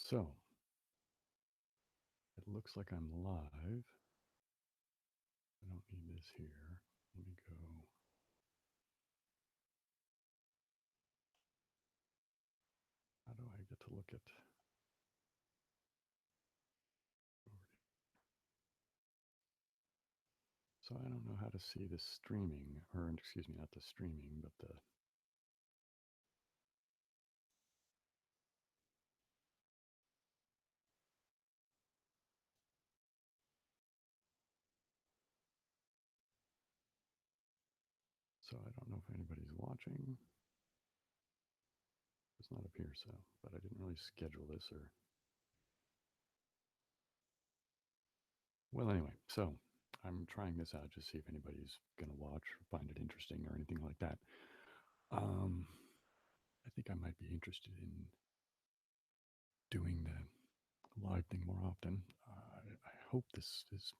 So, it looks like I'm live. I don't need this here. Let me go. How do I get to look at? So I don't know how to see the streaming, or excuse me, not the streaming, but the. So I don't know if anybody's watching. It's not up here, so, but I didn't really schedule this or. Well, anyway, so I'm trying this out to see if anybody's going to watch or find it interesting or anything like that. Um, I think I might be interested in doing the live thing more often. I hope this is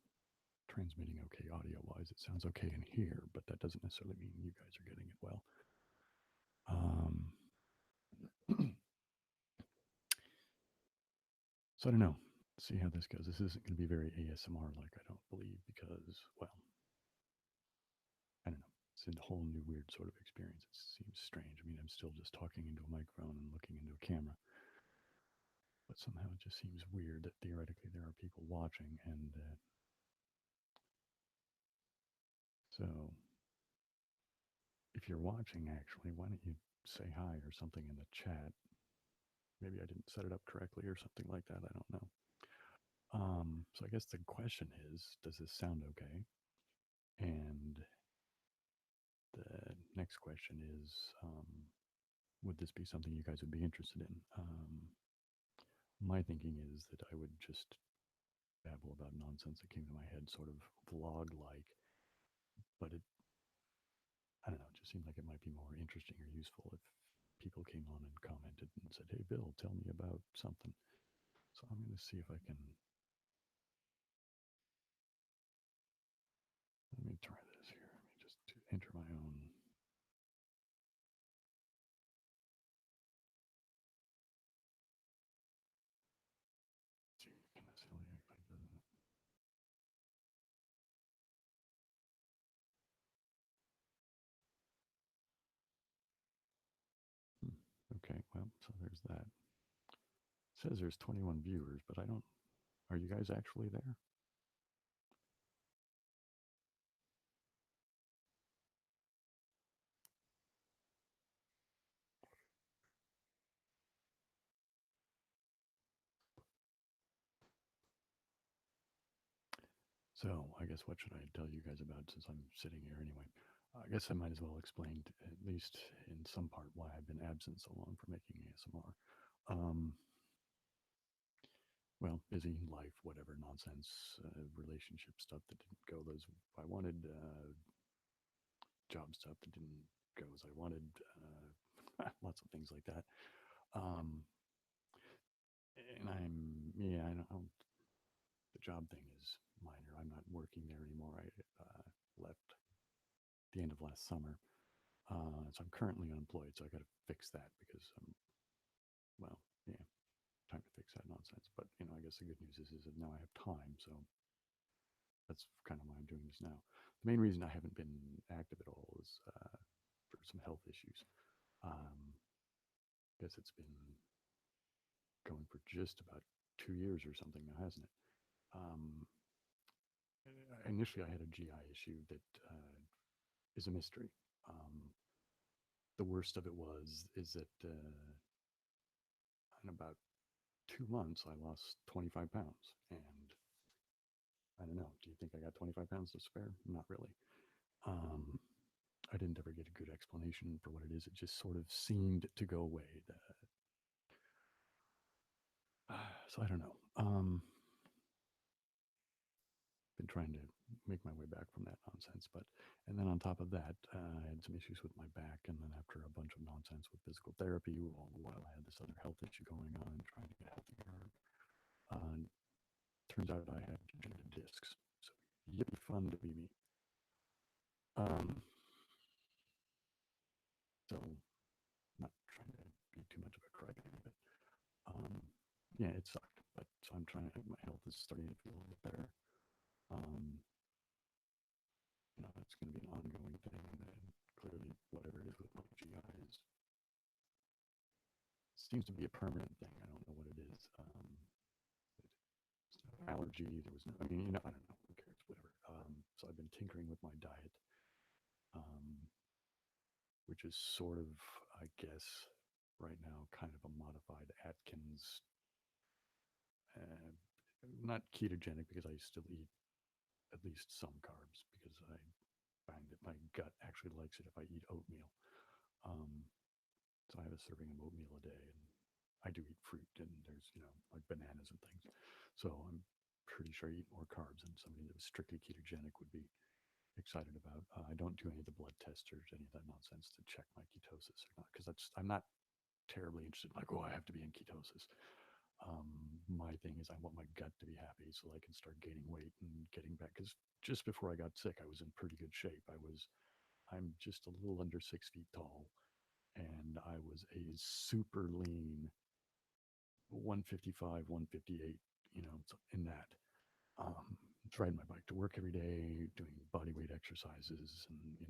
transmitting okay audio wise. It sounds okay in here, but that doesn't necessarily mean you guys are getting it well. So I don't know. See how this goes. This isn't going to be very ASMR like, I don't believe, because, well, I don't know. It's a whole new weird sort of experience. It seems strange. I mean, I'm still just talking into a microphone and looking into a camera, but somehow it just seems weird that theoretically there are people watching. And so if you're watching, actually, why don't you say hi or something in the chat? Maybe I didn't set it up correctly or something like that. I don't know. So I guess the question is, does this sound okay? And the next question is, would this be something you guys would be interested in? My thinking is that I would just babble about nonsense that came to my head, sort of vlog like, but I don't know, it just seemed like it might be more interesting or useful if people came on and commented and said, hey, Bill, tell me about something. So I'm going to see if I can. Let me try this here. Let me just enter my own. Kind of silly, actually, doesn't it? Okay, well, so there's that. It says there's 21 viewers, but I don't. Are you guys actually there? So I guess what should I tell you guys about since I'm sitting here anyway? I guess I might as well explain, at least in some part, why I've been absent so long from making ASMR. Um, well, busy life, whatever nonsense, relationship stuff that didn't go as I wanted, job stuff that didn't go as I wanted, lots of things like that. Um, and yeah, I don't, the job thing is minor. I'm not working there anymore. I left the end of last summer. So I'm currently unemployed. So I got to fix that because well, yeah, time to fix that nonsense. But I guess the good news is that now I have time. So that's kind of why I'm doing this now. The main reason I haven't been active at all is for some health issues. I guess it's been going for just about 2 years or something now, hasn't it? Um, Initially, I had a GI issue that is a mystery. Um, the worst of it is that in about 2 months, I lost 25 pounds. And I don't know, do you think I got 25 pounds to spare? Not really. Um, I didn't ever get a good explanation for what it is. It just sort of seemed to go away. So I don't know. Been trying to make my way back from that nonsense, and then on top of that, I had some issues with my back, and then after a bunch of nonsense with physical therapy, all the while I had this other health issue going on, trying to get healthier. Turns out I had degenerative discs. So yippee fun to be me. Um, so not trying to be too much of a crybaby, but um, yeah, it sucked. But so I'm trying to. My health is starting to feel a little better. Um, it's going to be an ongoing thing, and clearly, whatever it is with my GI is seems to be a permanent thing. I don't know what it is. Allergy. There was no. I mean, I don't know. Who cares? Whatever. So I've been tinkering with my diet, um, which is sort of, I guess, right now, kind of a modified Atkins. Uh, Not ketogenic because I still eat at least some carbs because I find that my gut actually likes it if I eat oatmeal. Um, so I have a serving of oatmeal a day, and I do eat fruit, and there's like bananas and things. So I'm pretty sure I eat more carbs than somebody that was strictly ketogenic would be excited about. I don't do any of the blood tests or any of that nonsense to check my ketosis or not because I'm not terribly interested. Like, oh, I have to be in ketosis. My thing is I want my gut to be happy so I can start gaining weight and getting back. Because just before I got sick, I was in pretty good shape. I'm just a little under 6 feet tall, and I was a super lean 155, 158, in that. Riding my bike to work every day, doing body weight exercises, and,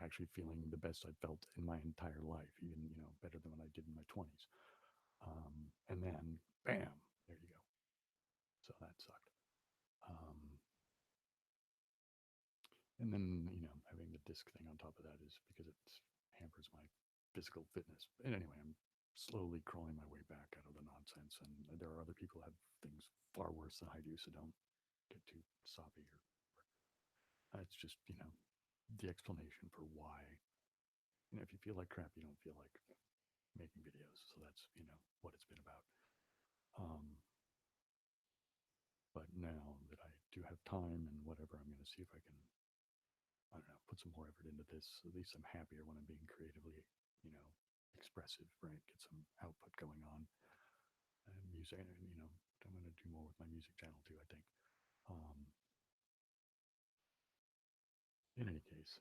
actually feeling the best I'd felt in my entire life, even, better than what I did in my 20s. And then, bam, there you go. So that sucked. Um, and then, having the disc thing on top of that is because it hampers my physical fitness. And anyway, I'm slowly crawling my way back out of the nonsense. And there are other people who have things far worse than I do, so don't get too soppy or it's just, the explanation for why. If you feel like crap, you don't feel like making videos. So that's, what it's been about. Um, but now that I do have time and whatever, I'm going to see if I can, I don't know, put some more effort into this. At least I'm happier when I'm being creatively, you know, expressive, right? Get some output going on. And music, and, I'm going to do more with my music channel too, I think. Um, in any case,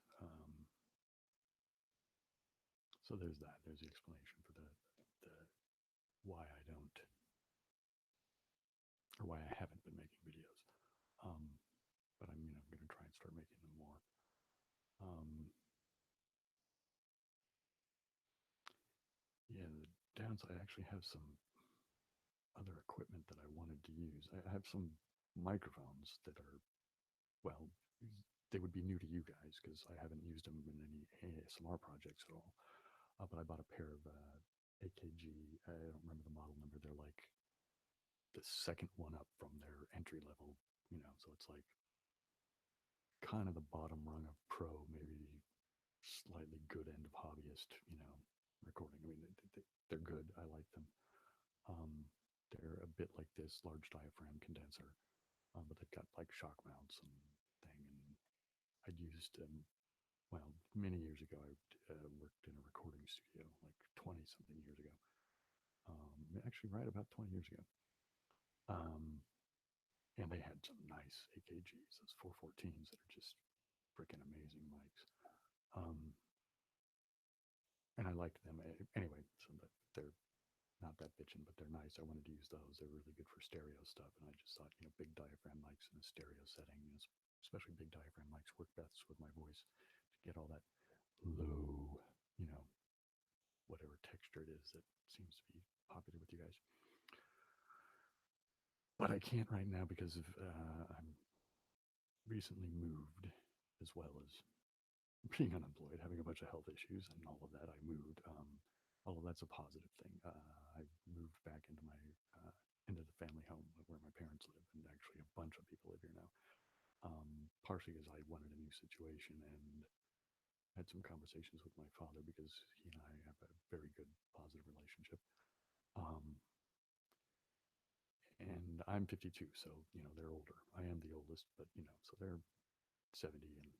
so there's that. There's the explanation for the why I don't, or why I haven't been making videos. Um, but I'm, going to try and start making them more. Um, yeah, the downside, I actually have some other equipment that I wanted to use. I have some microphones that are, well, they would be new to you guys because I haven't used them in any ASMR projects at all. But I bought a pair of AKG. I don't remember the model number. They're like the second one up from their entry level, so it's like kind of the bottom rung of pro, maybe slightly good end of hobbyist, recording. I mean, they're good. I like them. Um, they're a bit like this large diaphragm condenser, but they've got like shock mounts and thing. And I'd used well, many years ago, I worked in a recording studio, like 20 something years ago. Actually, right about 20 years ago. Um, and they had some nice AKGs, those 414s that are just freaking amazing mics. Um, and I liked them anyway. So that they're not that bitchin', but they're nice. I wanted to use those. They're really good for stereo stuff. And I just thought, big diaphragm mics in a stereo setting, especially big diaphragm mics work best with my voice to get all that low, you know, whatever texture it is that seems to be popular with you guys. But I can't right now because of I'm recently moved, as well as being unemployed, having a bunch of health issues, and all of that. I moved. All of that's a positive thing. I moved back into the family home where my parents live, and actually a bunch of people live here now. Partially because I wanted a new situation and had some conversations with my father because he and I have a very good, positive relationship. Um, and I'm 52, so they're older. I am the oldest, but so they're 70 and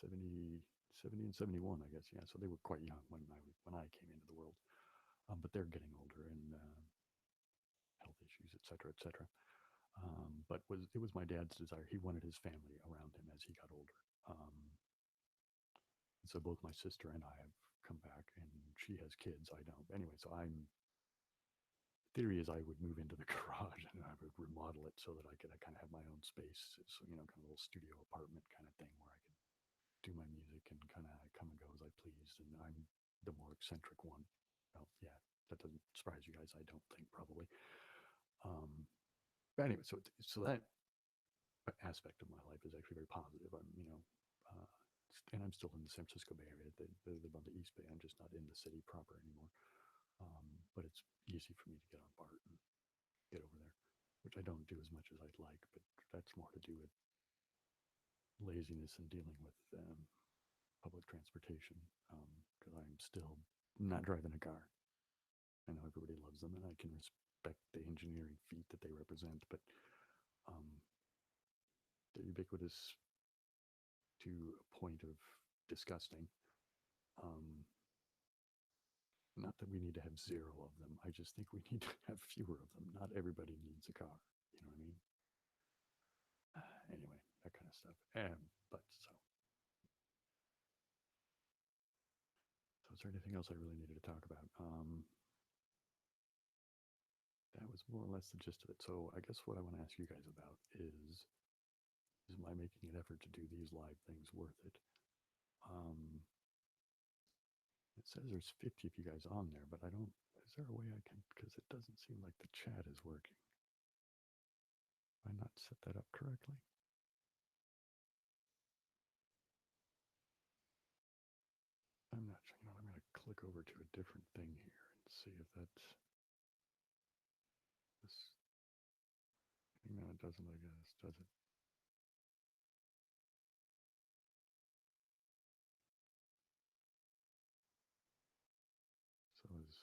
70, 70 and 71, I guess. Yeah, so they were quite young when I came into the world, but they're getting older and health issues, et cetera, et cetera. But it was my dad's desire. He wanted his family around him as he got older. So both my sister and I have come back, and she has kids. I don't. Anyway, so theory is I would move into the garage and I would remodel it so that I could kind of have my own space. So, kind of a little studio apartment kind of thing where I could do my music and kind of come and go as I pleased. And I'm the more eccentric one. Well, yeah, that doesn't surprise you guys, I don't think, probably. But anyway, so that aspect of my life is actually very positive. And I'm still in the San Francisco Bay Area. They live on the East Bay. I'm just not in the city proper anymore. But it's easy for me to get on BART and get over there, which I don't do as much as I'd like. But that's more to do with laziness and dealing with public transportation because I'm still not driving a car. I know everybody loves them, and I can respect the engineering feat that they represent, but um, they're ubiquitous to a point of disgusting. Um, Not that we need to have zero of them. I just think we need to have fewer of them. Not everybody needs a car. You know what I mean? Anyway, that kind of stuff. But so is there anything else I really needed to talk about? That was more or less the gist of it. So I guess what I want to ask you guys about is my making an effort to do these live things worth it? It says there's 50 of you guys on there, but I don't. Is there a way I can? Because it doesn't seem like the chat is working. Have I not set that up correctly? I'm not sure. I'm going to click over to a different thing here and see if that's this. No, it doesn't. I guess does it? So is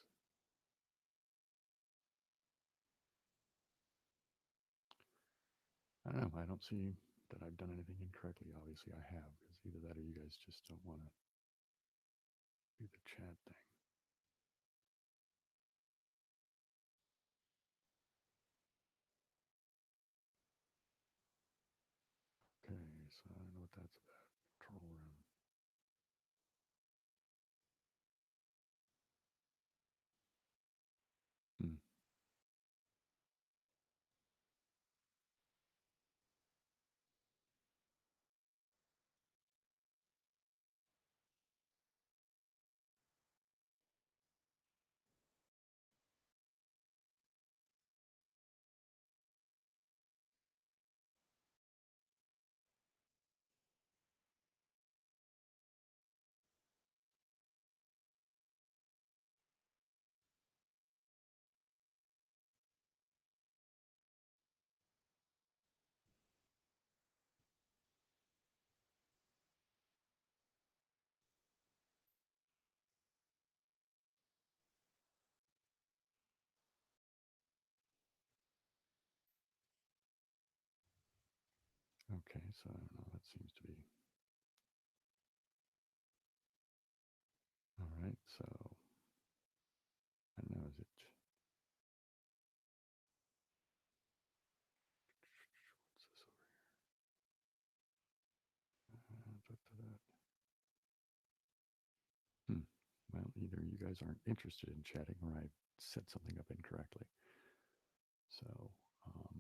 I don't know. I don't see that I've done anything incorrectly. Obviously, I have. Because either that or you guys just don't want to do the chat thing. Okay, so I don't know what that's about. Control room. Hmm. Okay, so I don't know. That seems to be all right. So I don't know. Is it? What's this over here? Hmm. Well, either you guys aren't interested in chatting, or I set something up incorrectly. So, um,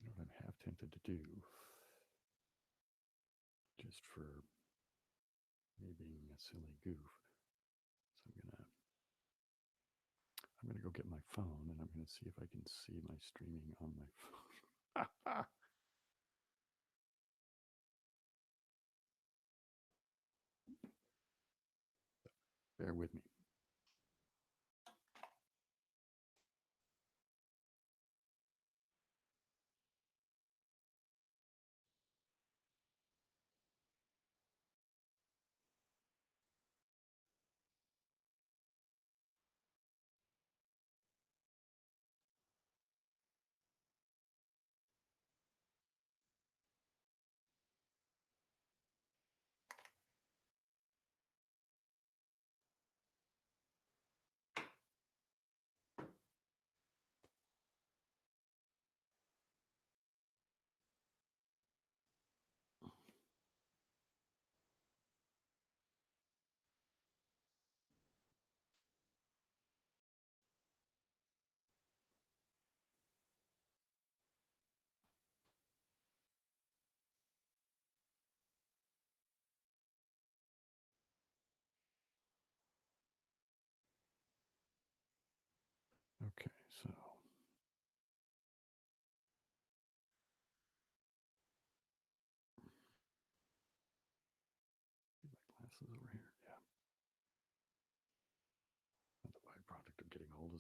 what I'm half tempted to do, just for me being a silly goof, so I'm gonna go get my phone and I'm gonna see if I can see my streaming on my phone. Bear with me.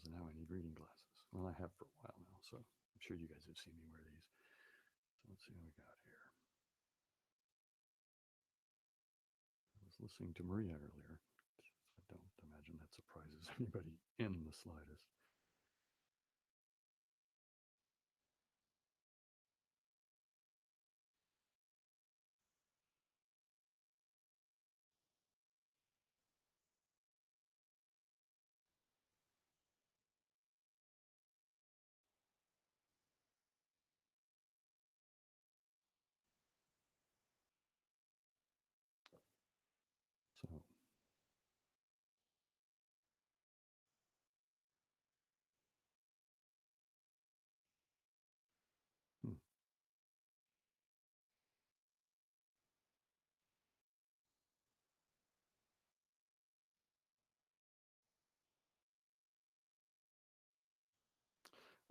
spectacles, and now I need reading glasses. Well, I have for a while now, so I'm sure you guys have seen me wear these. So let's see what we got here. I was listening to Maria earlier. I don't imagine that surprises anybody in the slightest. So, hmm.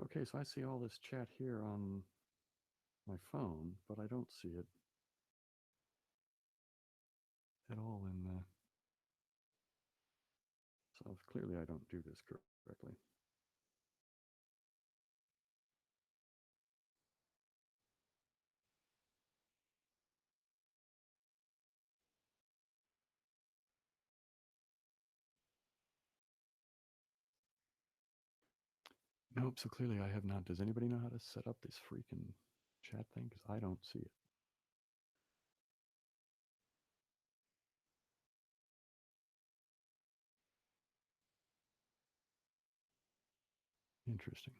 Okay, so I see all this chat here on my phone, but I don't see it at all in the. So clearly I don't do this correctly. Nope, so clearly I have not. Does anybody know how to set up this freaking chat thing? Because I don't see it. Interesting.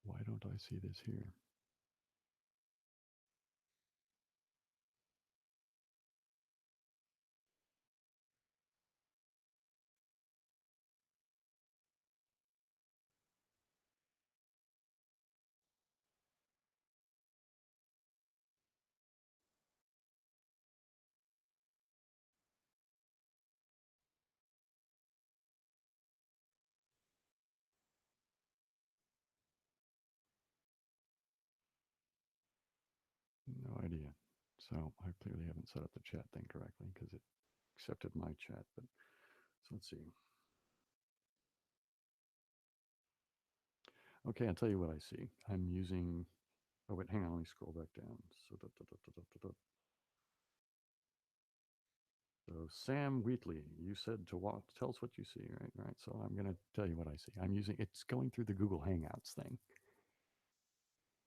Why don't I see this here? No idea. So I clearly haven't set up the chat thing correctly because it accepted my chat. But so let's see. Okay, I'll tell you what I see. I'm using. Oh wait, hang on. Let me scroll back down. So Sam Wheatley, you said to walk. Tell us what you see, right? Right. So I'm going to tell you what I see. I'm using. It's going through the Google Hangouts thing.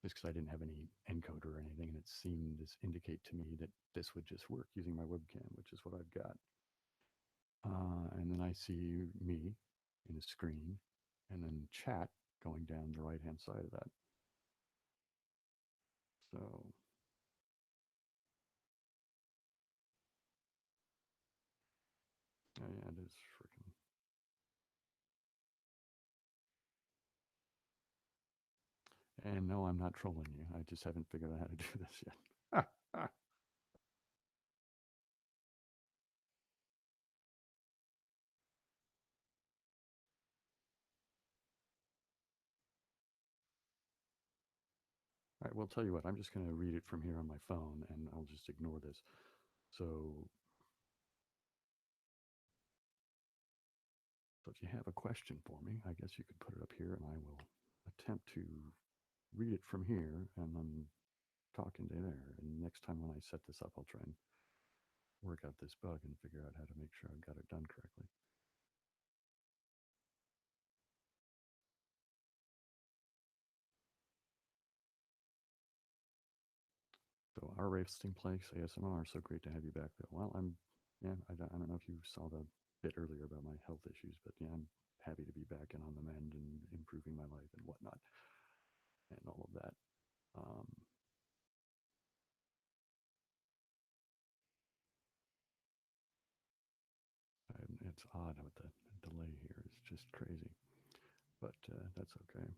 Just because I didn't have any encoder or anything, and it seemed to indicate to me that this would just work using my webcam, which is what I've got. And then I see me in the screen, and then chat going down the right-hand side of that. So, oh yeah, it is freaking. And no, I'm not trolling you. I just haven't figured out how to do this yet. All right, well, tell you what, I'm just going to read it from here on my phone, and I'll just ignore this. So if you have a question for me, I guess you could put it up here, and I will attempt to read it from here, and then talk into there. And next time when I set this up, I'll try and work out this bug and figure out how to make sure I've got it done correctly. So our resting place, ASMR, so great to have you back, Bill. Well, I don't know if you saw the bit earlier about my health issues, but yeah, I'm happy to be back and on the mend and improving my life and whatnot and all of that. Um, it's odd with the delay here. It's just crazy, but that's okay.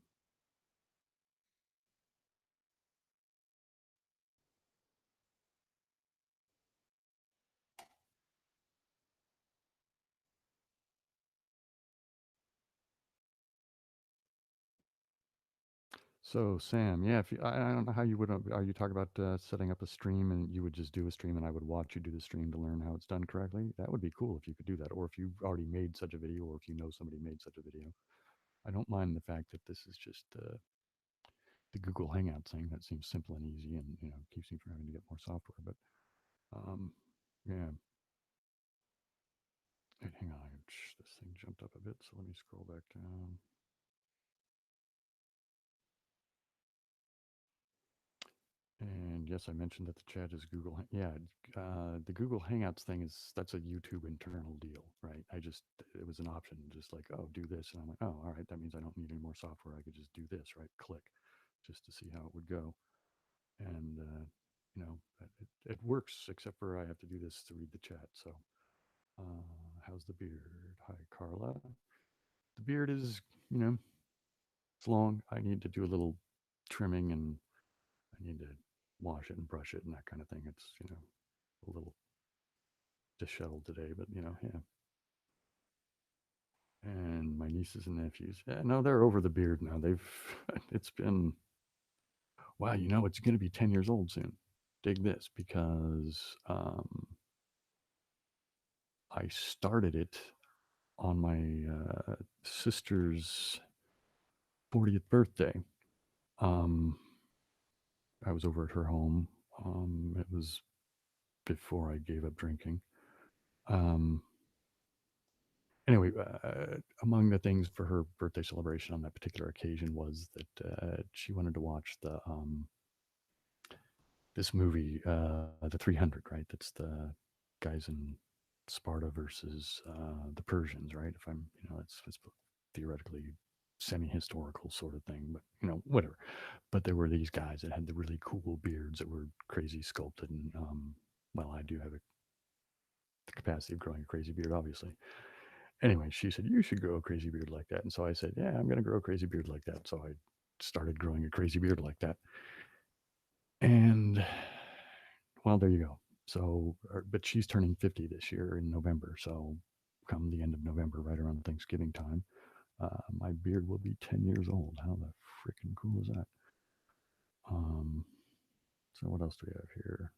So Sam, yeah, if you, I don't know how you would, are you talking about setting up a stream and you would just do a stream and I would watch you do the stream to learn how it's done correctly? That would be cool if you could do that, or if you already made such a video, or if you know somebody made such a video. I don't mind the fact that this is just the Google Hangout thing. That seems simple and easy, and keeps me from having to get more software. But um, yeah, wait, hang on, this thing jumped up a bit, so let me scroll back down. And yes, I mentioned that the chat is Google. Yeah, the Google Hangouts thing that's a YouTube internal deal, right? It was an option, just like, oh, do this, and I'm like, oh, all right, that means I don't need any more software. I could just do this, right? Click, just to see how it would go, and it works, except for I have to do this to read the chat. So, how's the beard? Hi, Carla. The beard is, you know, it's long. I need to do a little trimming, and I need to wash it and brush it and that kind of thing. It's, a little disheveled today, but yeah. And my nieces and nephews, yeah, no, they're over the beard now. It's been, wow, it's going to be 10 years old soon. Dig this, because I started it on my sister's 40th birthday. Um, I was over at her home. It was before I gave up drinking. Um, anyway, among the things for her birthday celebration on that particular occasion was that she wanted to watch this movie, the 300, right? That's the guys in Sparta versus the Persians, right? If I'm, it's theoretically semi-historical sort of thing, but whatever. But there were these guys that had the really cool beards that were crazy sculpted, and well, I do have the capacity of growing a crazy beard, obviously. Anyway, she said, you should grow a crazy beard like that. And so I said, yeah, I'm going to grow a crazy beard like that. So I started growing a crazy beard like that. And well, there you go. So, but she's turning 50 this year in November. So come the end of November, right around Thanksgiving time, my beard will be 10 years old. How the freaking cool is that? Um, so what else do we have here?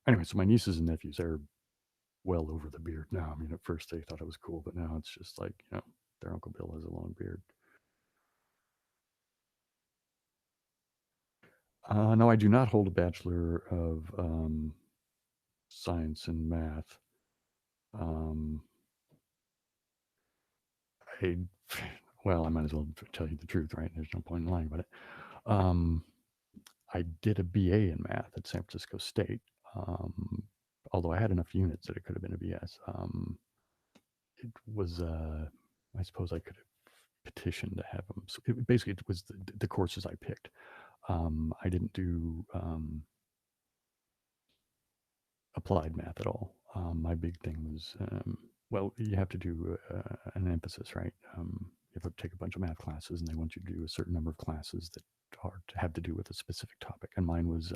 Anyway, so my nieces and nephews, they're well over the beard now. I mean, at first they thought it was cool, but now it's just like, their Uncle Bill has a long beard. No, I do not hold a Bachelor of Science in Math. I, well, I might as well tell you the truth, right? There's no point in lying about it. Um, I did a BA in math at San Francisco State, although I had enough units that it could have been a BS. It was, I suppose I could have petitioned to have them. So basically, it was the courses I picked. I didn't do applied math at all. My big thing was, well, you have to do an emphasis, right? You have to take a bunch of math classes, and they want you to do a certain number of classes that are to have to do with a specific topic. And mine was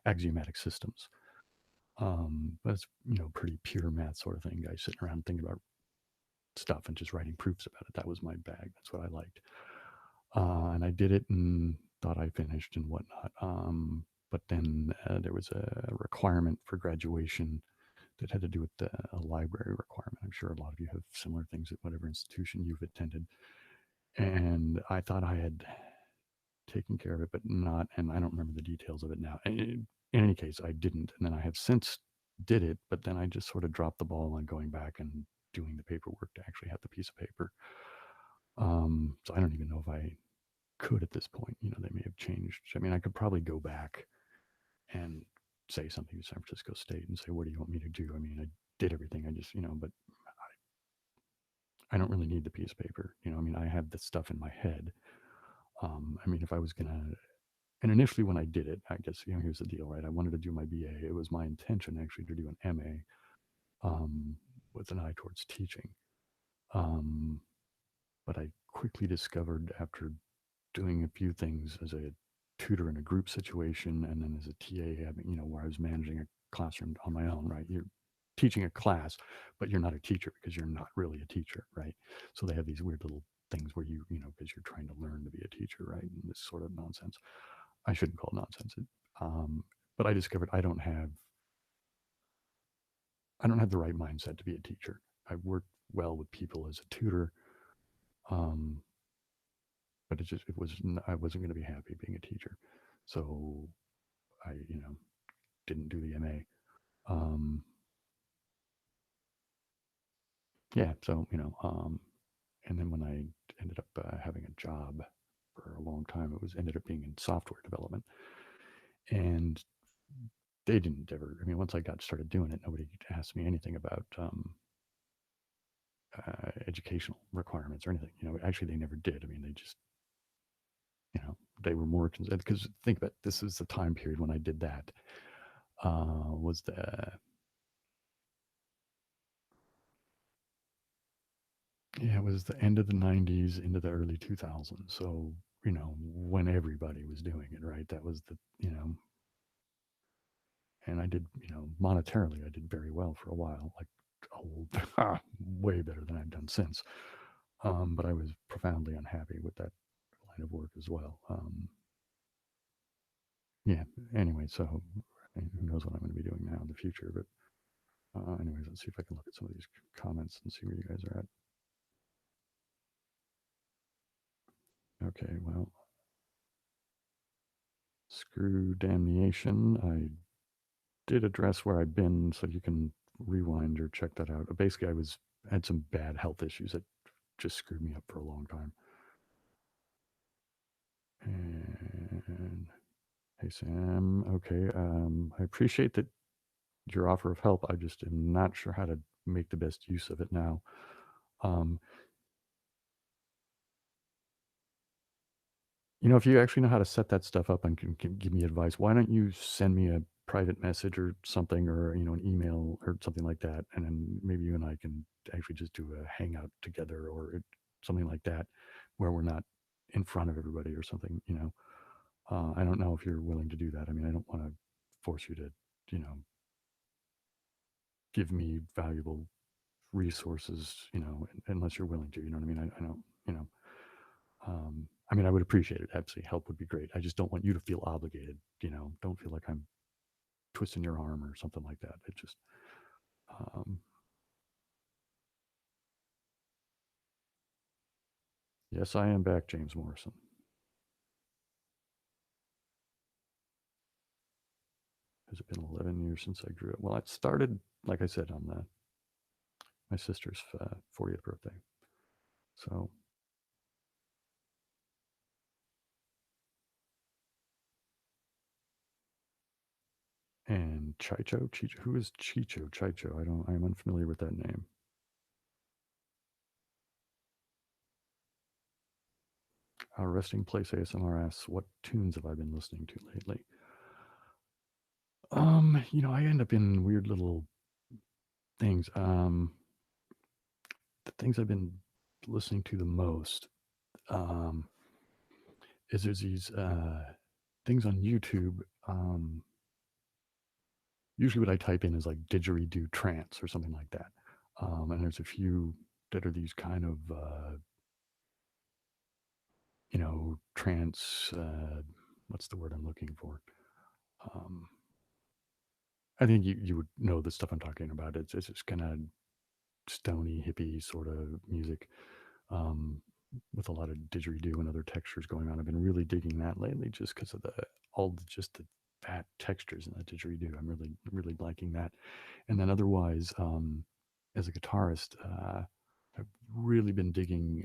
axiomatic systems. But it's pretty pure math sort of thing. Guys sitting around thinking about stuff and just writing proofs about it. That was my bag. That's what I liked. And I did it and thought I finished and whatnot. But then there was a requirement for graduation that had to do with a library requirement. I'm sure a lot of you have similar things at whatever institution you've attended. And I thought I had taken care of it, but not, and I don't remember the details of it now. And in any case, I didn't. And then I have since did it, but then I just sort of dropped the ball on going back and doing the paperwork to actually have the piece of paper. So I don't even know if I could at this point. They may have changed. I mean, I could probably go back and say something to San Francisco State and say, what do you want me to do? I mean, I did everything. I just, but I don't really need the piece of paper. I mean, I have this stuff in my head. I mean, if I was going to, and initially when I did it, I guess, here's the deal, right? I wanted to do my BA. It was my intention actually to do an MA with an eye towards teaching. But I quickly discovered after doing a few things as a tutor in a group situation and then as a TA, where I was managing a classroom on my own, right? You're teaching a class, but you're not a teacher because you're not really a teacher, right? So they have these weird little things where because you're trying to learn to be a teacher, right? And this sort of nonsense. I shouldn't call it nonsense. But I discovered I don't have the right mindset to be a teacher. I worked well with people as a tutor, um, but I wasn't going to be happy being a teacher, so I didn't do the MA. Um, yeah, so and then when I ended up having a job for a long time, it was ended up being in software development, and they didn't ever. I mean, once I got started doing it, nobody asked me anything about educational requirements or anything. Actually, they never did. I mean, they just they were more concerned because think about it, this is the time period when I did that. Was the Yeah, it was the end of the 90s into the early 2000s. So, when everybody was doing it, right? That was and I did, monetarily, I did very well for a while, like old, way better than I've done since. But I was profoundly unhappy with that line of work as well. Yeah, anyway, so who knows what I'm going to be doing now in the future. But, anyways, let's see if I can look at some of these comments and see where you guys are at. Okay, well, screw damnation. I did address where I'd been, so you can rewind or check that out. Basically, had some bad health issues that just screwed me up for a long time. And hey, Sam. Okay, I appreciate that your offer of help. I just am not sure how to make the best use of it now. Um, if you actually know how to set that stuff up and can give me advice, why don't you send me a private message or something, or an email or something like that, and then maybe you and I can actually just do a hangout together or something like that, where we're not in front of everybody or something. I don't know if you're willing to do that. I mean, I don't want to force you to, you know, give me valuable resources, unless you're willing to. You know what I mean? I don't, you know. I mean, I would appreciate it. Absolutely, help would be great. I just don't want you to feel obligated. Don't feel like I'm twisting your arm or something like that. It just, um, yes, I am back, James Morrison. Has it been 11 years since I drew it? Well, it started, like I said, on my sister's 40th birthday. So, and Chicho, who is Chicho? I'm unfamiliar with that name. Our resting place ASMR asks, what tunes have I been listening to lately? I end up in weird little things. The things I've been listening to the most um, is there's these things on YouTube. Usually, what I type in is like didgeridoo trance or something like that. And there's a few that are these kind of trance. What's the word I'm looking for? Um, I think you would know the stuff I'm talking about. It's just kind of stony hippie sort of music, um, with a lot of didgeridoo and other textures going on. I've been really digging that lately, just because of just the fat textures in the didgeridoo. I'm really really liking that. And then otherwise, as a guitarist, I've really been digging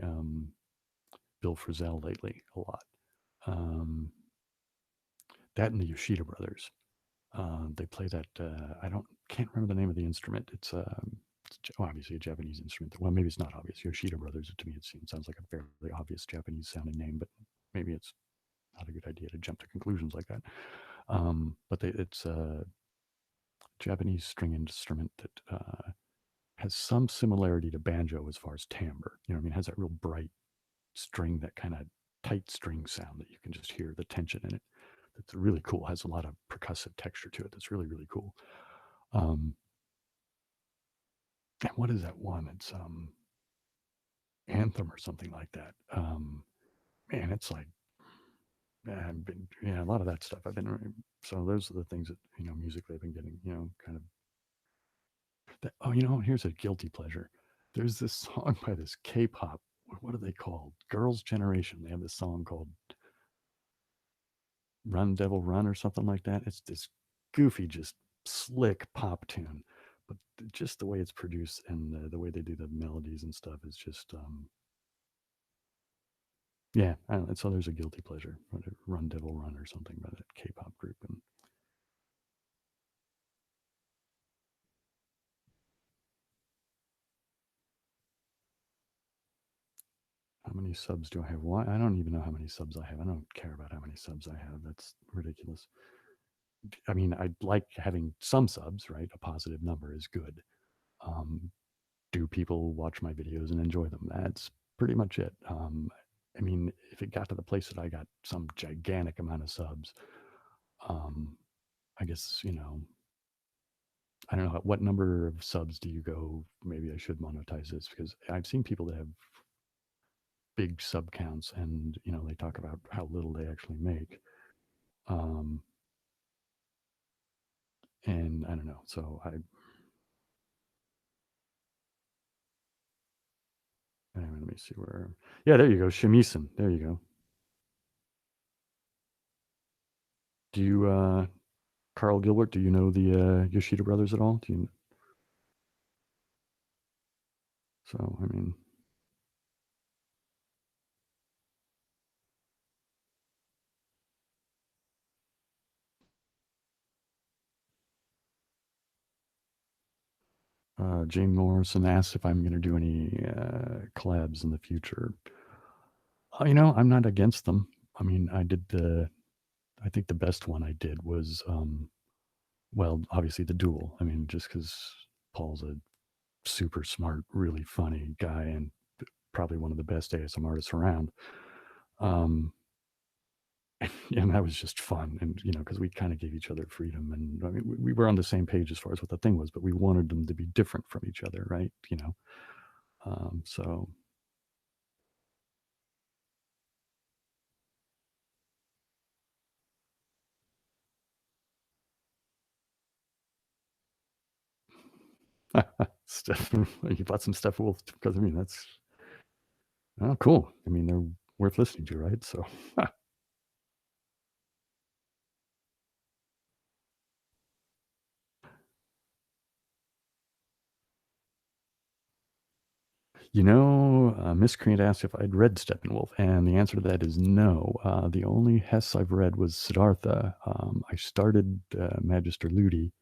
Bill Frisell lately a lot. Um, that and the Yoshida Brothers. They play that. I don't can't remember the name of the instrument. It's obviously a Japanese instrument. Well, maybe it's not obvious. Yoshida Brothers. To me, sounds like a fairly obvious Japanese sounding name, but maybe it's not a good idea to jump to conclusions like that. But it's a Japanese string instrument that has some similarity to banjo as far as timbre. You know what I mean? It has that real bright string, that kind of tight string sound that you can just hear the tension in it. That's really cool. Has a lot of percussive texture to it. That's really really cool. Um, and what is that one? It's Anthem or something like that. Man, it's like yeah, a lot of that stuff. So those are the things that, musically I've been getting, kind of. Oh, here's a guilty pleasure. There's this song by this K-pop. What are they called? Girls' Generation. They have this song called "Run Devil Run" or something like that. It's this goofy, just slick pop tune, but just the way it's produced and the way they do the melodies and stuff is just, yeah. I don't know, so there's a guilty pleasure. "Run Devil Run" or something by that K-pop group. And how many subs do I have? Why? I don't even know how many subs I have. I don't care about how many subs I have. That's ridiculous. I mean, I like having some subs, right? A positive number is good. Um, do people watch my videos and enjoy them? That's pretty much it. I mean, if it got to the place that I got some gigantic amount of subs, um, I guess, I don't know what number of subs do you go. Maybe I should monetize this because I've seen people that have big sub counts and, they talk about how little they actually make. Um, and I don't know. So anyway, let me see where. Yeah, there you go. Shamisen. There you go. Do you, Carl Gilbert, do you know the Yoshida brothers at all? So, I mean, Jane Morrison asked if I'm going to do any collabs in the future. I'm not against them. I mean, I think the best one I did was, well, obviously the Duel. I mean, just because Paul's a super smart, really funny guy and probably one of the best ASM artists around. Um, and that was just fun. And, because we kind of gave each other freedom. And I mean, we were on the same page as far as what the thing was, but we wanted them to be different from each other, right? So Steph, you bought some Steppenwolf because, I mean, that's, oh, cool. I mean, they're worth listening to, right? So, Miscreant asked if I'd read Steppenwolf, and the answer to that is no. The only Hess I've read was Siddhartha. I started Magister Ludi,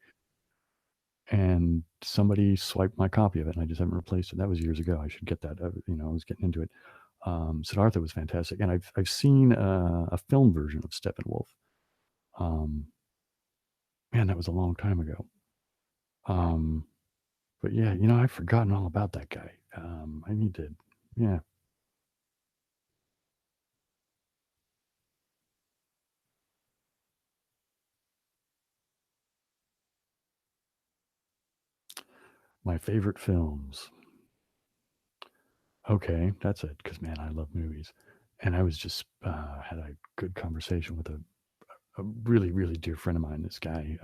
and somebody swiped my copy of it, and I just haven't replaced it. That was years ago. I should get that. I was getting into it. Siddhartha was fantastic, and I've seen a film version of Steppenwolf. Um, Man, that was a long time ago. Um, but yeah, I've forgotten all about that guy. I need to, yeah. My favorite films. Okay, that's it. Because man, I love movies, and I was just had a good conversation with a really really dear friend of mine. This guy,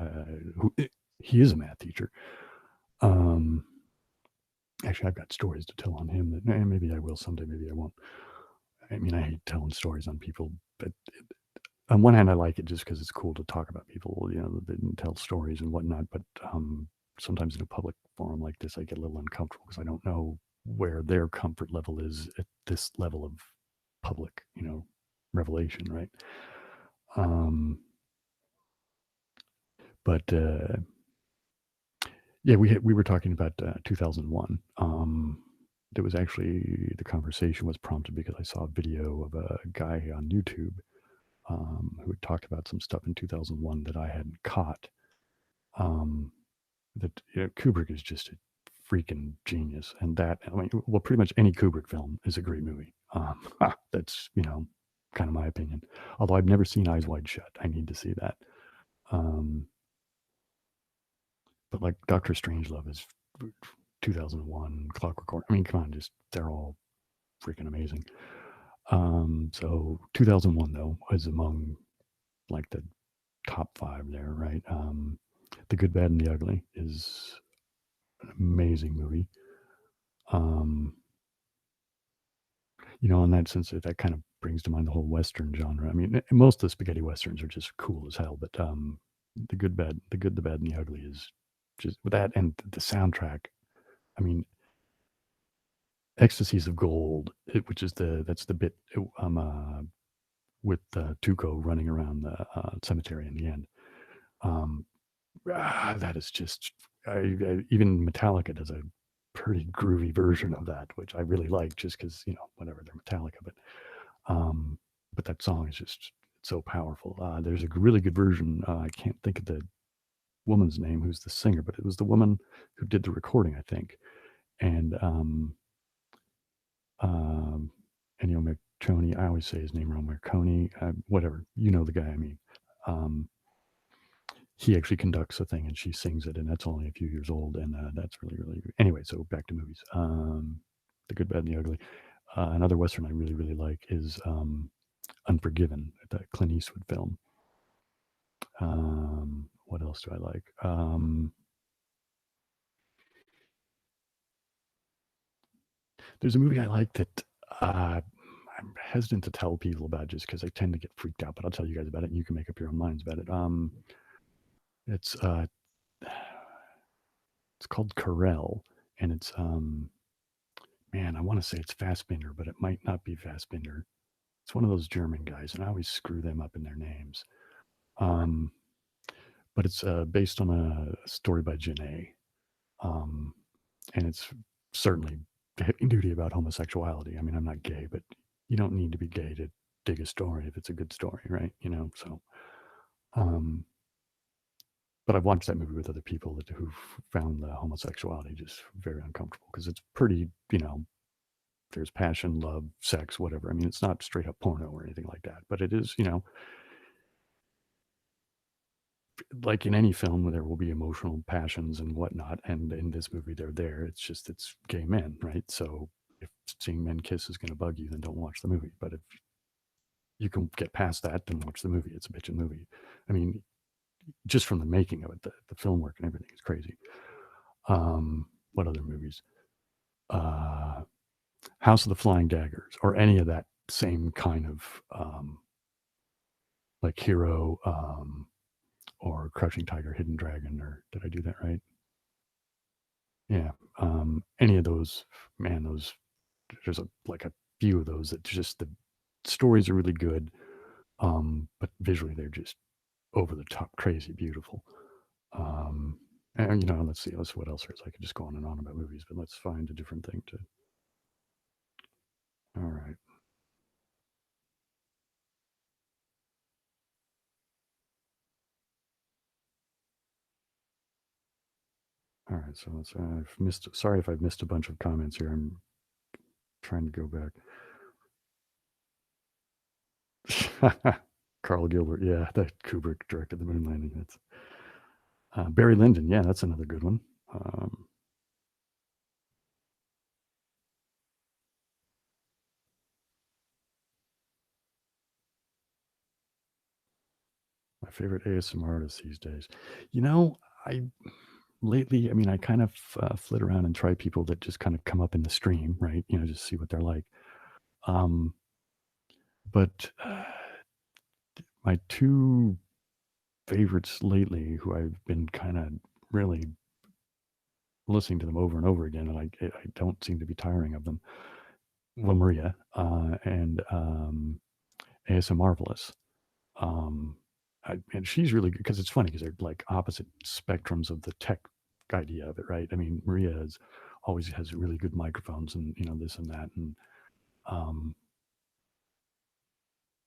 who he is a math teacher. Um, Actually, I've got stories to tell on him that maybe I will someday. Maybe I won't. I mean, I hate telling stories on people, but on one hand, I like it just because it's cool to talk about people, and tell stories and whatnot. But sometimes in a public forum like this, I get a little uncomfortable because I don't know where their comfort level is at this level of public, revelation, right? Um, but yeah, we were talking about 2001. There was actually the conversation was prompted because I saw a video of a guy on YouTube who had talked about some stuff in 2001 that I hadn't caught. Um, that Kubrick is just a freaking genius, and that I mean, well, pretty much any Kubrick film is a great movie. That's kind of my opinion. Although I've never seen Eyes Wide Shut, I need to see that. Um, but like Doctor Strangelove is 2001, Clockwork Orange. I mean, come on, just they're all freaking amazing. So 2001 though was among like the top five there, right? The Good, Bad, and the Ugly is an amazing movie. Um, in that sense, that kind of brings to mind the whole Western genre. I mean, most of the spaghetti westerns are just cool as hell, but the Good, the Bad, and the Ugly is just with that and the soundtrack. I mean, Ecstasies of Gold, which is that's the bit with Tuco running around the cemetery in the end. Um, that is just even Metallica does a pretty groovy version of that, which I really like, just because whatever they're Metallica, um, but that song is just so powerful. There's a really good version. I can't think of the woman's name who's the singer, but it was the woman who did the recording, I think, and um, Ennio Morricone. I always say his name wrong. Morricone, whatever. You know the guy I mean. Um, he actually conducts a thing and she sings it, and that's only a few years old, and that's really really good. Anyway, so back to movies. The Good, Bad, and the Ugly. Another western I really really like is Unforgiven, the Clint Eastwood film. What else do I like? There's a movie I like that I'm hesitant to tell people about just because I tend to get freaked out, but I'll tell you guys about it and you can make up your own minds about it. It's it's called Carell, and it's man, I want to say it's Fassbinder, but it might not be Fassbinder. It's one of those German guys, and I always screw them up in their names. Um, but it's based on a story by Genet, um, and it's certainly heavy duty about homosexuality. I mean, I'm not gay, but you don't need to be gay to dig a story if it's a good story, right? So. Um, but I've watched that movie with other people who've found the homosexuality just very uncomfortable because it's pretty, there's passion, love, sex, whatever. I mean, it's not straight up porno or anything like that, but it is, like in any film where there will be emotional passions and whatnot. And in this movie, they're there. It's gay men, right? So if seeing men kiss is going to bug you, then don't watch the movie. But if you can get past that, then watch the movie. It's a bitchin' movie. I mean, just from the making of it, the film work and everything is crazy. What other movies? Uh, House of the Flying Daggers, or any of that same kind of like Hero, or Crouching Tiger, Hidden Dragon, or did I do that right? Yeah. Any of those, man, those there's like a few of those that just the stories are really good, but visually they're just over the top, crazy, beautiful. Um, and let's see what else there is. I could just go on and on about movies, but let's find a different thing to. All right. All right, so I've missed. Sorry if I've missed a bunch of comments here. I'm trying to go back. Carl Gilbert, yeah, that Kubrick directed the moon landing. That's Barry Lyndon. Yeah, that's another good one. My favorite ASMR artist these days. You know, I lately, I mean, I kind of flit around and try people that just kind of come up in the stream, right? Just see what they're like. Um, but my two favorites lately, who I've been kind of really listening to them over and over again, and I don't seem to be tiring of them. Well, Maria and ASM Marvelous. Um, and she's really good because it's funny because they're like opposite spectrums of the tech idea of it, right? I mean, Maria always has really good microphones and this and that, and um,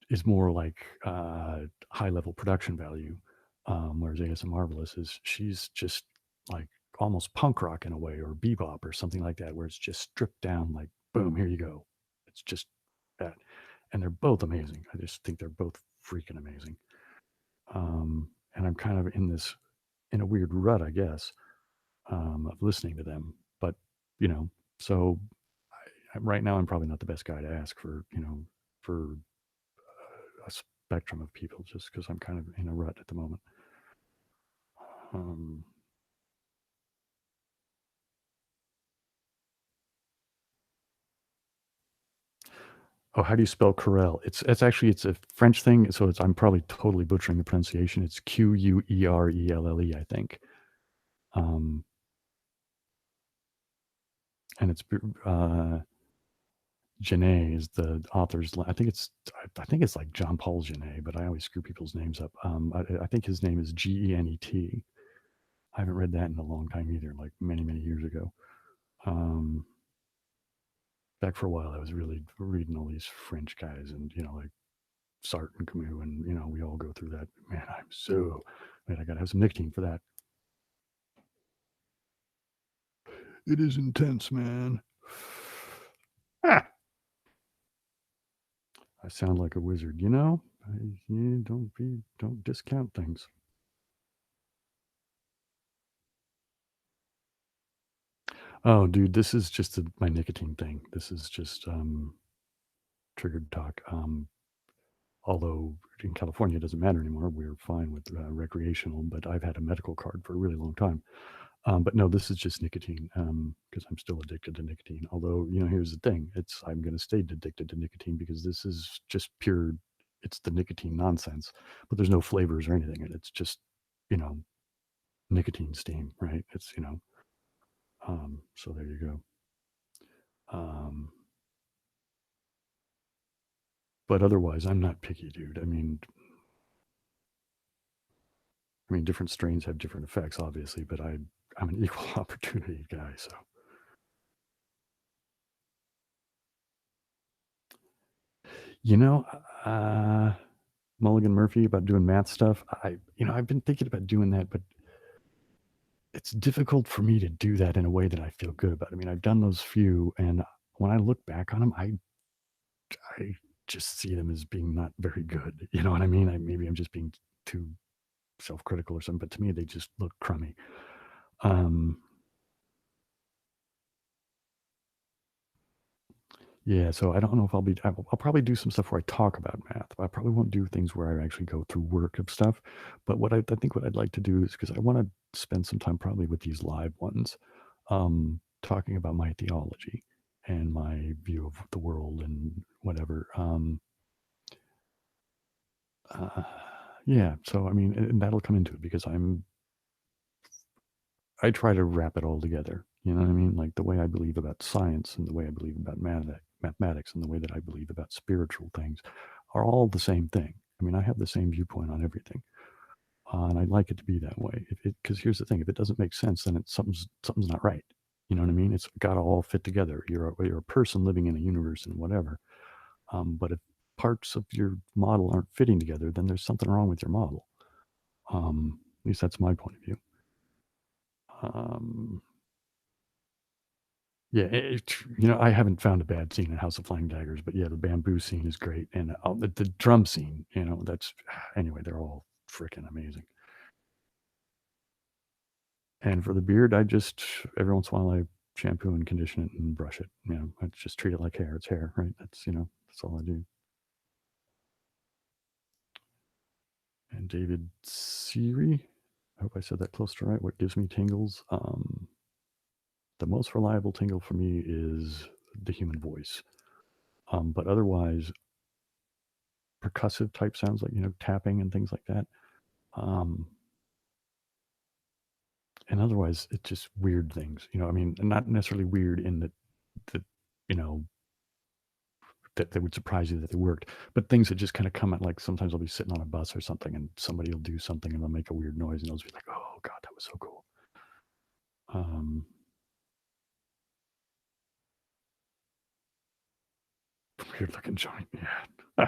is more like high level production value. Whereas ASM Marvelous she's just like almost punk rock in a way, or bebop or something like that, where it's just stripped down, like boom, here you go. It's just that, and they're both amazing. I just think they're both freaking amazing. And I'm kind of in a weird rut, I guess, of listening to them. But you know, so right now I'm probably not the best guy to ask for for a spectrum of people, just because I'm kind of in a rut at the moment. Um, oh, how do you spell Querelle? It's a French thing, so I'm probably totally butchering the pronunciation. It's Querelle, I think. Um, and it's Genet is the author's. I think it's like John Paul Genet, but I always screw people's names up. I think his name is Genet. I haven't read that in a long time either, like many years ago. Um, back for a while, I was really reading all these French guys, and like Sartre and Camus, and we all go through that. Man, I gotta have some nicotine for that. It is intense, man. Ah, I sound like a wizard, don't discount things. Oh, dude, this is just my nicotine thing. This is just triggered talk. Although in California it doesn't matter anymore. We're fine with recreational, but I've had a medical card for a really long time. But no, this is just nicotine because I'm still addicted to nicotine. Although, here's the thing: I'm going to stay addicted to nicotine because this is just pure. It's the nicotine nonsense, but there's no flavors or anything, and it's just, you know, nicotine steam, right? So there you go. Um, but otherwise, I'm not picky, dude. I mean, different strains have different effects, obviously, but I'm an equal opportunity guy, so. You know, uh, Mulligan Murphy about doing math stuff. I've been thinking about doing that, but it's difficult for me to do that in a way that I feel good about. I mean, I've done those few, and when I look back on them, I just see them as being not very good. You know what I mean? Maybe I'm just being too self-critical or something, but to me, they just look crummy. Um, Yeah, so I don't know if I'll probably do some stuff where I talk about math. I probably won't do things where I actually go through work of stuff. But I think what I'd like to do is because I want to spend some time probably with these live ones, talking about my theology and my view of the world and whatever. Uh, yeah, so I mean, and that'll come into it because I try to wrap it all together. You know what I mean? Like the way I believe about science and the way I believe about mathematics and the way that I believe about spiritual things are all the same thing. I mean, I have the same viewpoint on everything, and I'd like it to be that way. Because here's the thing: if it doesn't make sense, then something's not right. You know what I mean? It's got to all fit together. You're a person living in a universe and whatever. But if parts of your model aren't fitting together, then there's something wrong with your model. At least that's my point of view. Um, Yeah, I haven't found a bad scene in House of Flying Daggers, but yeah, the bamboo scene is great, and the drum scene, that's anyway. They're all freaking amazing. And for the beard, I just every once in a while I shampoo and condition it and brush it. I just treat it like hair. It's hair, right? That's all I do. And David Siri, I hope I said that close to right. What gives me tingles? The most reliable tingle for me is the human voice. But otherwise, percussive type sounds like tapping and things like that. Um, and otherwise, it's just weird things. I mean, not necessarily weird in that you know that they would surprise you that they worked, but things that just kind of come at like sometimes I'll be sitting on a bus or something, and somebody will do something and they'll make a weird noise, and I'll just be like, "Oh God, that was so cool." Um, weird looking joint, yeah.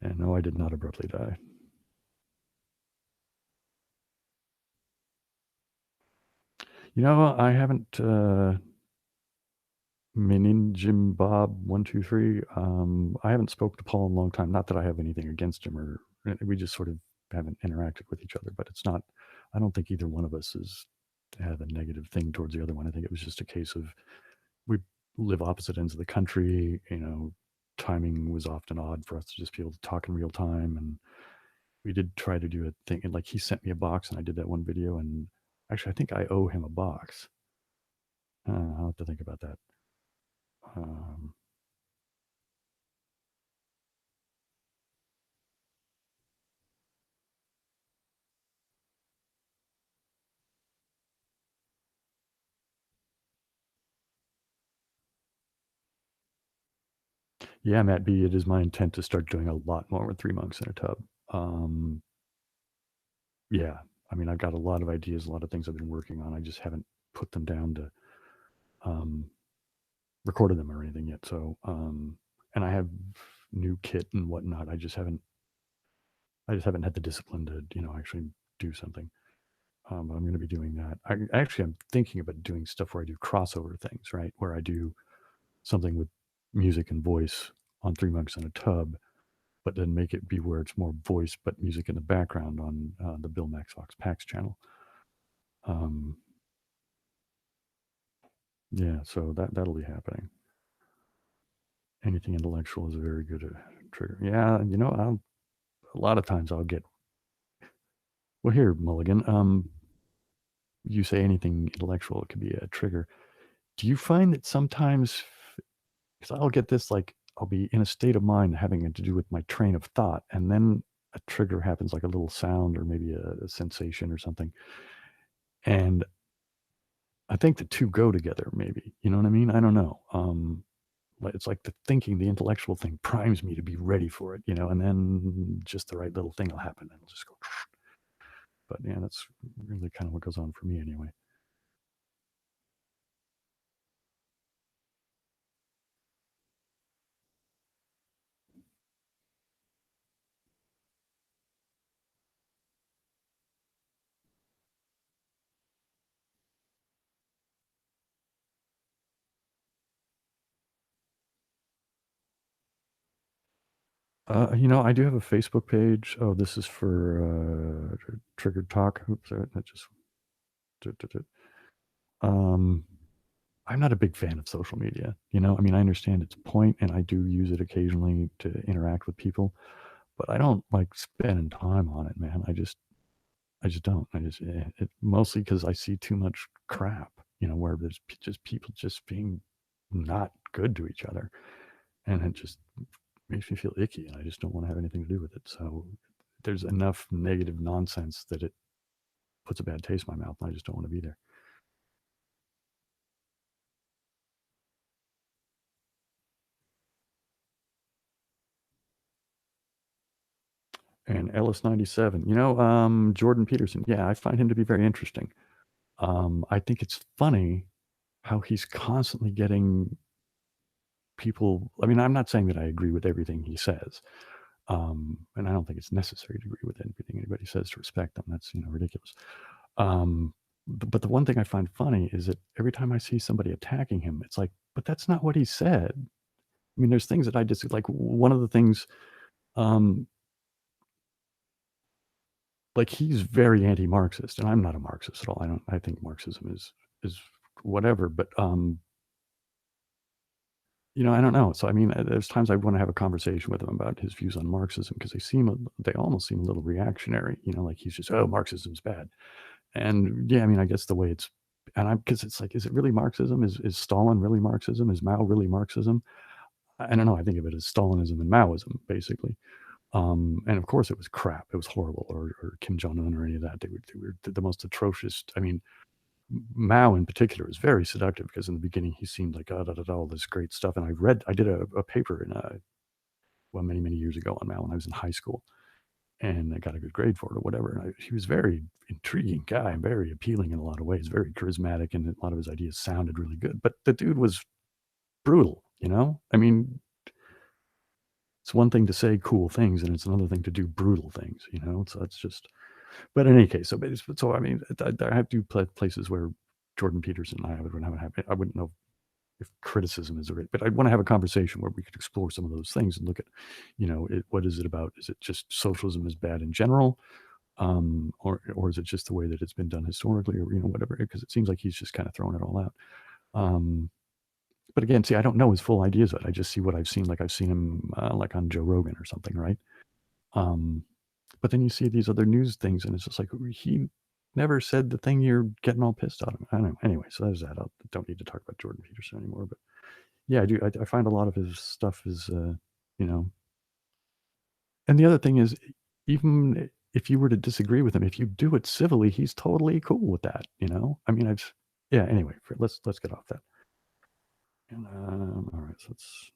And no, I did not abruptly die. I haven't. Jim Bob 123. I haven't spoke to Paul in a long time. Not that I have anything against him, or we just sort of haven't interacted with each other. But it's not. I don't think either one of us has had a negative thing towards the other one. I think it was just a case of we live opposite ends of the country. Timing was often odd for us to just be able to talk in real time. And we did try to do a thing. And like he sent me a box, and I did that one video. And actually, I think I owe him a box. I'll have to think about that. Um, yeah, Matt B, it is my intent to start doing a lot more with Three Monks in a Tub. Um, yeah, I mean, I've got a lot of ideas, a lot of things I've been working on. I just haven't put them down to um, recorded them or anything yet. So, and I have new kit and whatnot. I just haven't had the discipline to, actually do something. But I'm going to be doing that. I'm thinking about doing stuff where I do crossover things, right? Where I do something with music and voice on Three Monks in a Tub, but then make it be where it's more voice but music in the background on the Bill Max Fox Pax channel. Um, yeah, so that'll be happening. Anything intellectual is a very good trigger. Yeah, a lot of times I'll get. Well, here, Mulligan. You say anything intellectual, it could be a trigger. Do you find that sometimes, because I'll get this, like I'll be in a state of mind having it to do with my train of thought, and then a trigger happens, like a little sound or maybe a sensation or something, and I think the two go together. Maybe you know what I mean. I don't know. It's like the thinking, the intellectual thing primes me to be ready for it, and then just the right little thing will happen, and it'll just go. But yeah, that's really kind of what goes on for me anyway. I do have a Facebook page. Oh, this is for Triggered Talk. Oops, that just. Um, I'm not a big fan of social media. I mean, I understand its point, and I do use it occasionally to interact with people, but I don't like spending time on it, man. I just don't. It mostly because I see too much crap. Where there's just people just being not good to each other, and it just makes me feel icky, and I just don't want to have anything to do with it. So there's enough negative nonsense that it puts a bad taste in my mouth, and I just don't want to be there. And Ellis 97, Jordan Peterson. Yeah, I find him to be very interesting. I think it's funny how he's constantly getting people. I mean, I'm not saying that I agree with everything he says, and I don't think it's necessary to agree with anything anybody says to respect them. That's ridiculous. But the one thing I find funny is that every time I see somebody attacking him, it's like, but that's not what he said. I mean, there's things that I just like. One of the things, um, like he's very anti-Marxist, and I'm not a Marxist at all. I think Marxism is whatever, but I don't know. So I mean, there's times I want to have a conversation with him about his views on Marxism because they almost seem a little reactionary. Like he's just, oh, Marxism's bad. And yeah, I mean, I guess the way it's, and I'm because it's like, is it really Marxism? Is Stalin really Marxism? Is Mao really Marxism? I don't know. I think of it as Stalinism and Maoism, basically. And of course, it was crap. It was horrible. Or Kim Jong Un or any of that. They were the most atrocious. I mean, Mao in particular is very seductive because in the beginning he seemed like all this great stuff. And I did a paper well, many years ago on Mao when I was in high school, and I got a good grade for it or whatever. And he was a very intriguing guy, very appealing in a lot of ways, very charismatic, and a lot of his ideas sounded really good. But the dude was brutal. I mean, it's one thing to say cool things, and it's another thing to do brutal things. So it's just. But in any case, so I mean, I have to places where Jordan Peterson and I would have. I wouldn't know if criticism is right, but I want to have a conversation where we could explore some of those things and look at, what is it about? Is it just socialism is bad in general, or is it just the way that it's been done historically, or whatever? Because it seems like he's just kind of throwing it all out. Um, But again, see, I don't know his full ideas of it. I just see what I've seen. Like I've seen him like on Joe Rogan or something, right? Um, but then you see these other news things, and it's just like he never said the thing you're getting all pissed at him. I don't know. Anyway, so there's that. I don't need to talk about Jordan Peterson anymore. But yeah, I do. I find a lot of his stuff is, you know. And the other thing is, even if you were to disagree with him, if you do it civilly, he's totally cool with that. You know. I mean, I've. Yeah. Anyway, let's get off that. And all right, so let's.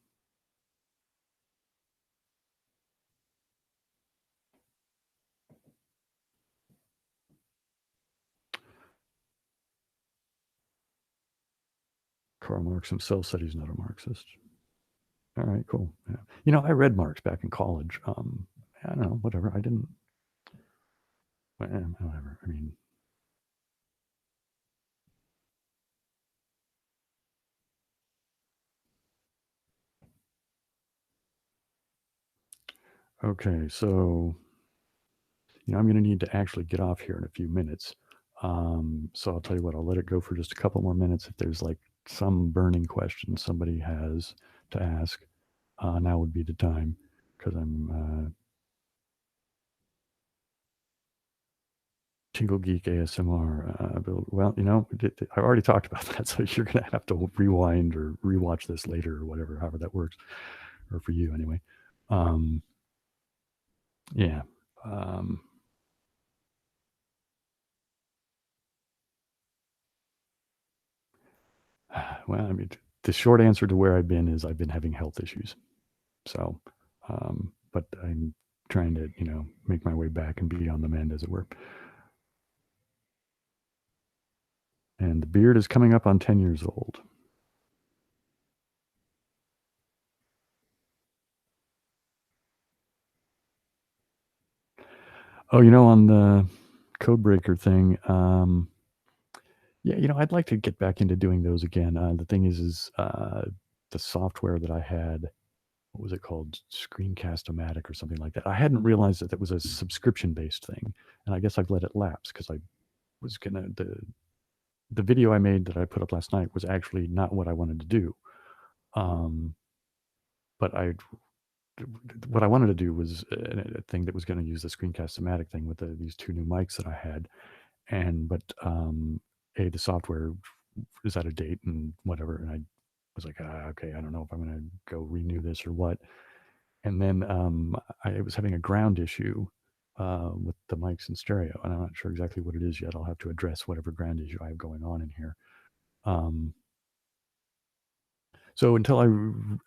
Karl Marx himself said he's not a Marxist. All right, cool. Yeah. You know, I read Marx back in college. I don't know, whatever. I didn't. Whatever. I mean, okay. So, I'm going to need to actually get off here in a few minutes. So I'll tell you what. I'll let it go for just a couple more minutes. If there's like some burning question somebody has to ask, now would be the time because I'm Tingle Geek ASMR. Well, I already talked about that, so you're gonna have to rewind or rewatch this later or whatever, however that works, or for you anyway. Um, yeah. Um, well, I mean, the short answer to where I've been is I've been having health issues. So, but I'm trying to, make my way back and be on the mend, as it were. And the beard is coming up on 10 years old. Oh, on the Codebreaker thing, yeah, I'd like to get back into doing those again. The thing is the software that I had, what was it called? Screencast-O-Matic or something like that. I hadn't realized that was a subscription-based thing, and I guess I've let it lapse because I was gonna the video I made that I put up last night was actually not what I wanted to do. Um, but what I wanted to do was a thing that was going to use the Screencast-O-Matic thing with these two new mics that I had, but the software is out of date and whatever, and I was like, okay, I don't know if I'm going to go renew this or what. And then I was having a ground issue with the mics in stereo, and I'm not sure exactly what it is yet. I'll have to address whatever ground issue I have going on in here. So until I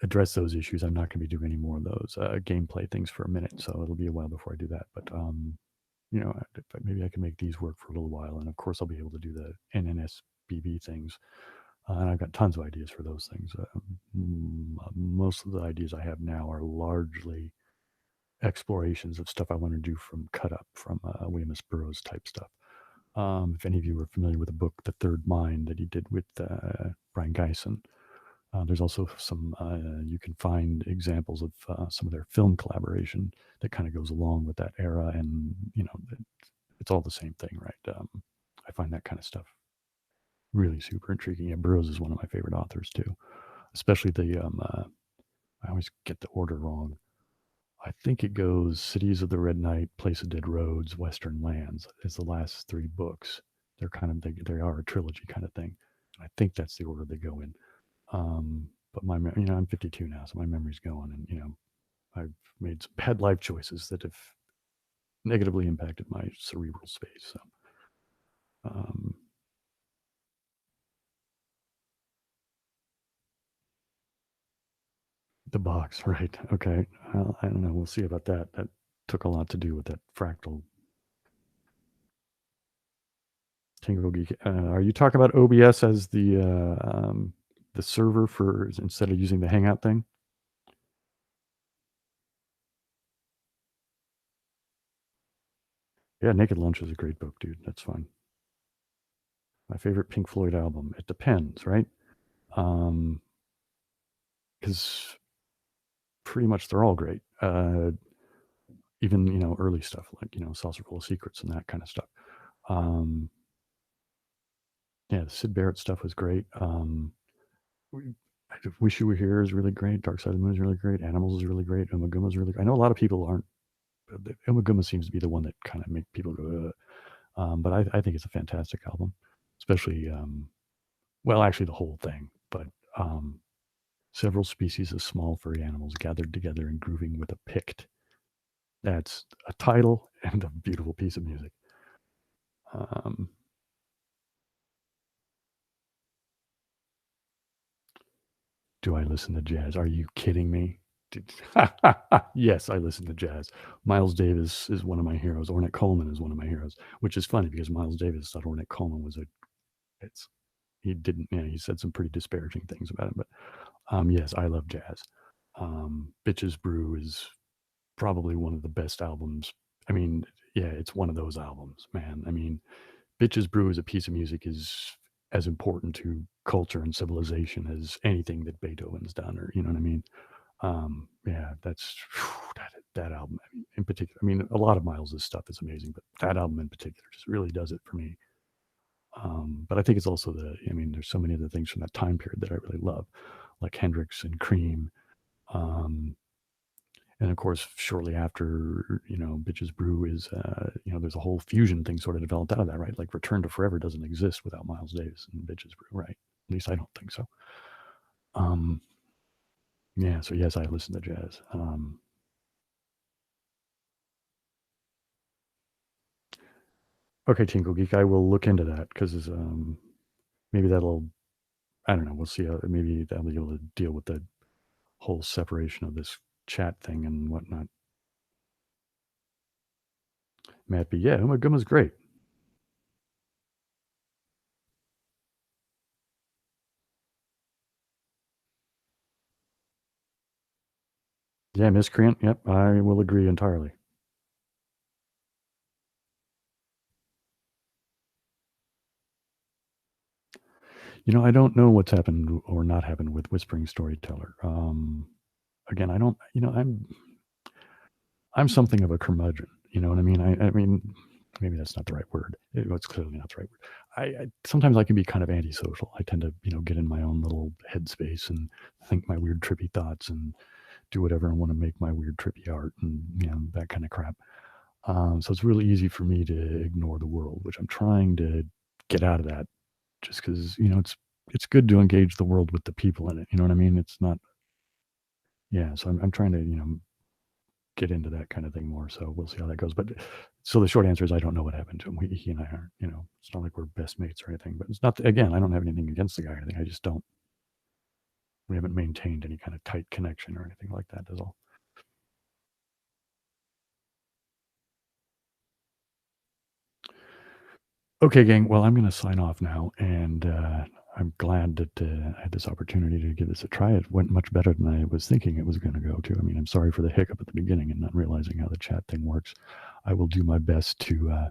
address those issues, I'm not going to be doing any more of those gameplay things for a minute. So it'll be a while before I do that. But maybe I can make these work for a little while, and of course I'll be able to do the NNSBB things. And I've got tons of ideas for those things. Most of the ideas I have now are largely explorations of stuff I want to do from cut up from William S. Burroughs type stuff. If any of you are familiar with the book The Third Mind that he did with Brian Geisen, there's also some, you can find examples of some of their film collaboration that kind of goes along with that era. And, it's all the same thing, right? I find that kind of stuff really super intriguing. Yeah, Burroughs is one of my favorite authors too, especially I always get the order wrong. I think it goes Cities of the Red Night, Place of Dead Roads, Western Lands is the last three books. They're kind of, they are a trilogy kind of thing. I think that's the order they go in. But I'm 52 now, so my memory's going, and I've made some bad life choices that have negatively impacted my cerebral space. So, um, the box, right? Okay, I don't know. We'll see about that. That took a lot to do with that fractal Tingle Geek. Are you talking about OBS as the server for instead of using the Hangout thing? Yeah, Naked Lunch is a great book, dude. That's fine. My favorite Pink Floyd album. It depends, right? Because pretty much they're all great. Even early stuff like Saucer Full of Secrets and that kind of stuff. Um, yeah, the Sid Barrett stuff was great. Wish You Were Here is really great. Dark Side of the Moon is really great. Animals is really great. Umaguma is really great. I know a lot of people aren't. Umaguma seems to be the one that kind of make people go. But I think it's a fantastic album, especially well, actually the whole thing. But um, several species of small furry animals gathered together and grooving with a pict. That's a title and a beautiful piece of music. Um, do I listen to jazz? Are you kidding me? Yes, I listen to jazz. Miles Davis is one of my heroes. Ornette Coleman is one of my heroes, which is funny because Miles Davis thought Ornette Coleman was a. It's he didn't. You know, he said some pretty disparaging things about him, but yes, I love jazz. Bitches Brew is probably one of the best albums. I mean, yeah, it's one of those albums, man. I mean, Bitches Brew as a piece of music is as important to culture and civilization as anything that Beethoven's done, or you know what I mean. Yeah, that's that album in particular. I mean, a lot of Miles's stuff is amazing, but that album in particular just really does it for me. But I think it's also I mean, there's so many other things from that time period that I really love, like Hendrix and Cream. Um, and of course, shortly after, you know, Bitches Brew is, you know, there's a whole fusion thing sort of developed out of that, right? Like Return to Forever doesn't exist without Miles Davis and Bitches Brew, right? At least I don't think so. Um, yeah, so yes, I listen to jazz. Okay, Tinkle Geek, I will look into that because maybe that'll, I don't know, we'll see how, maybe that'll be able to deal with the whole separation of this chat thing and whatnot. Matt B, yeah, Uma Guma's great. Yeah, Miscreant, yep, I will agree entirely. You know, I don't know what's happened or not happened with Whispering Storyteller. Again, I don't. You know, I'm something of a curmudgeon. You know what I mean? I mean, maybe that's not the right word. It's clearly not the right word. I sometimes I can be kind of antisocial. I tend to, you know, get in my own little headspace and think my weird trippy thoughts and do whatever I want to make my weird trippy art and you know that kind of crap. So it's really easy for me to ignore the world, which I'm trying to get out of that just because you know it's good to engage the world with the people in it. You know what I mean? It's not. Yeah, so I'm trying to you know get into that kind of thing more. So we'll see how that goes. But so the short answer is I don't know what happened to him. He and I aren't. You know, it's not like we're best mates or anything. But it's not. Again, I don't have anything against the guy or anything. I just don't. We haven't maintained any kind of tight connection or anything like that. Is all. Okay, gang. Well, I'm going to sign off now, and I'm glad that I had this opportunity to give this a try. It went much better than I was thinking it was going to go to. I mean, I'm sorry for the hiccup at the beginning and not realizing how the chat thing works. I will do my best to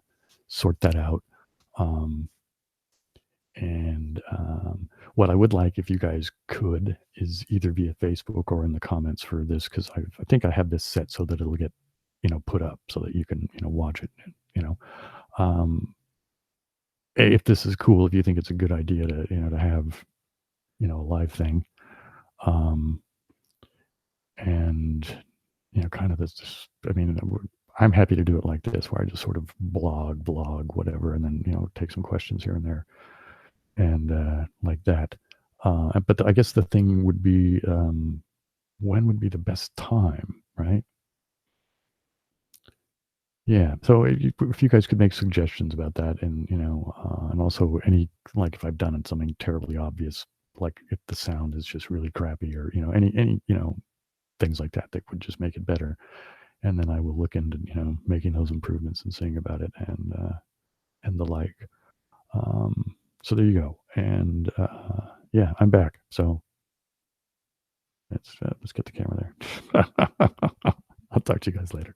sort that out. Um, and what I would like, if you guys could, is either via Facebook or in the comments for this, because I think I have this set so that it'll get, you know, put up so that you can, you know, watch it. You know. Um, if this is cool, if you think it's a good idea to, you know, to have, you know, a live thing, um, and you know, kind of this. I mean, I'm happy to do it like this, where I just sort of blog, whatever, and then you know, take some questions here and there, and like that. But I guess the thing would be, when would be the best time, right? Yeah. So if you guys could make suggestions about that, and you know, and also any like if I've done something terribly obvious, like if the sound is just really crappy, or you know, any you know things like that that would just make it better, and then I will look into you know making those improvements and seeing about it, and the like. So there you go. And yeah, I'm back. So let's get the camera there. I'll talk to you guys later.